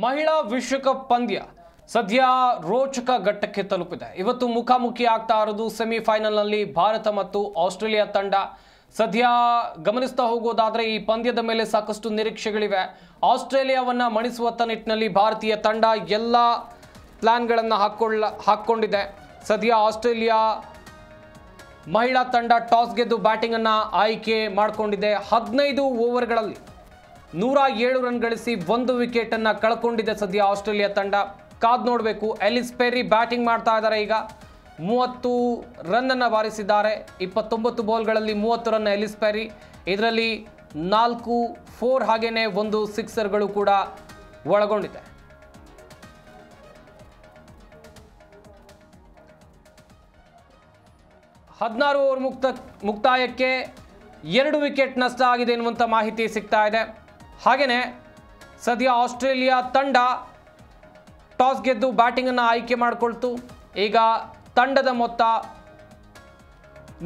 ಮಹಿಳಾ ವಿಶ್ವಕಪ್ ಪಂದ್ಯ ಸದ್ಯ ರೋಚಕ ಘಟ್ಟಕ್ಕೆ ತಲುಪಿದೆ. ಇವತ್ತು ಮುಖಾಮುಖಿ ಆಗ್ತಾ ಇರೋದು ಸೆಮಿಫೈನಲ್ನಲ್ಲಿ ಭಾರತ ಮತ್ತು ಆಸ್ಟ್ರೇಲಿಯಾ ತಂಡ. ಸದ್ಯ ಗಮನಿಸ್ತಾ ಹೋಗೋದಾದ್ರೆ ಈ ಪಂದ್ಯದ ಮೇಲೆ ಸಾಕಷ್ಟು ನಿರೀಕ್ಷೆಗಳಿವೆ. ಆಸ್ಟ್ರೇಲಿಯಾವನ್ನ ಮಣಿಸುವ ನಿಟ್ಟಿನಲ್ಲಿ ಭಾರತೀಯ ತಂಡ ಎಲ್ಲ ಪ್ಲಾನ್ಗಳನ್ನು ಹಾಕ್ಕೊಂಡಿದೆ. ಸದ್ಯ ಆಸ್ಟ್ರೇಲಿಯಾ ಮಹಿಳಾ ತಂಡ ಟಾಸ್ ಗೆದ್ದು ಬ್ಯಾಟಿಂಗ್ ಅನ್ನು ಆಯ್ಕೆ ಮಾಡಿಕೊಂಡಿದೆ. 15 ಓವರ್ಗಳಲ್ಲಿ 107 ರನ್ ಗಳಿಸಿ 1 ವಿಕೆಟ್ ಅನ್ನು ಕಳ್ಕೊಂಡಿದೆ ಸದ್ಯ ಆಸ್ಟ್ರೇಲಿಯಾ ತಂಡ. ಕಾದ್ ನೋಡಬೇಕು. ಎಲಿಸ್ ಪೆರ್ರಿ ಬ್ಯಾಟಿಂಗ್ ಮಾಡ್ತಾ ಇದ್ದಾರೆ. ಈಗ 30 ರನ್ ಅನ್ನು ಬಾರಿಸಿದ್ದಾರೆ. 29 ಬಾಲ್ಗಳಲ್ಲಿ 30 ರನ್ ಎಲಿಸ್ ಪೆರ್ರಿ. ಇದರಲ್ಲಿ 4 4 ಹಾಗೇನೆ 1 ಸಿಕ್ಸರ್ಗಳು ಕೂಡ ಒಳಗೊಂಡಿದೆ. ಹದಿನಾರು ಓವರ್ ಮುಕ್ತಾಯಕ್ಕೆ 2 ವಿಕೆಟ್ ನಷ್ಟ ಆಗಿದೆ ಎನ್ನುವಂಥ ಮಾಹಿತಿ ಸಿಗ್ತಾ ಇದೆ. ಹಾಗೆಯೇ ಸದ್ಯ ಆಸ್ಟ್ರೇಲಿಯಾ ತಂಡ ಟಾಸ್ ಗೆದ್ದು ಬ್ಯಾಟಿಂಗ್ ಅನ್ನು ಆಯ್ಕೆ ಮಾಡಿಕೊಳ್ತು. ಈಗ ತಂಡದ ಮೊತ್ತ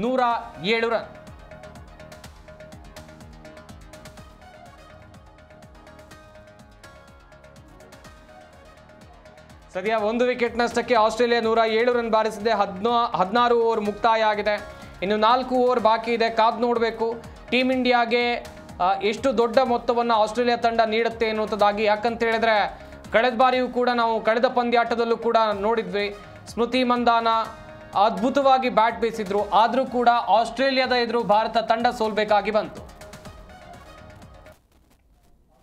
107 ರನ್. ಸದ್ಯ 1 ವಿಕೆಟ್ ನಷ್ಟಕ್ಕೆ ಆಸ್ಟ್ರೇಲಿಯಾ 107 ರನ್ ಬಾರಿಸಿದೆ. 16 ಓವರ್ ಮುಕ್ತಾಯ ಆಗಿದೆ. ಇನ್ನು 4 ಓವರ್ ಬಾಕಿ ಇದೆ. ಕಾದ್ ನೋಡಬೇಕು ಟೀಮ್ ಇಂಡಿಯಾಗೆ ಎಷ್ಟು ದೊಡ್ಡ ಮೊತ್ತವನ್ನು ಆಸ್ಟ್ರೇಲಿಯಾ ತಂಡ ನೀಡುತ್ತೆ ಎನ್ನುವಂಥದ್ದಾಗಿ. ಯಾಕಂತ ಹೇಳಿದ್ರೆ ಕಳೆದ ಬಾರಿಯೂ ಕೂಡ ನಾವು ಕಳೆದ ಪಂದ್ಯಾಟದಲ್ಲೂ ಕೂಡ ನೋಡಿದ್ವಿ. ಸ್ಮೃತಿ ಮಂದಾನ ಅದ್ಭುತವಾಗಿ ಬ್ಯಾಟ್ ಬೀಸಿದ್ರು. ಆದರೂ ಕೂಡ ಆಸ್ಟ್ರೇಲಿಯಾದ ಎದುರು ಭಾರತ ತಂಡ ಸೋಲ್ಬೇಕಾಗಿ ಬಂತು.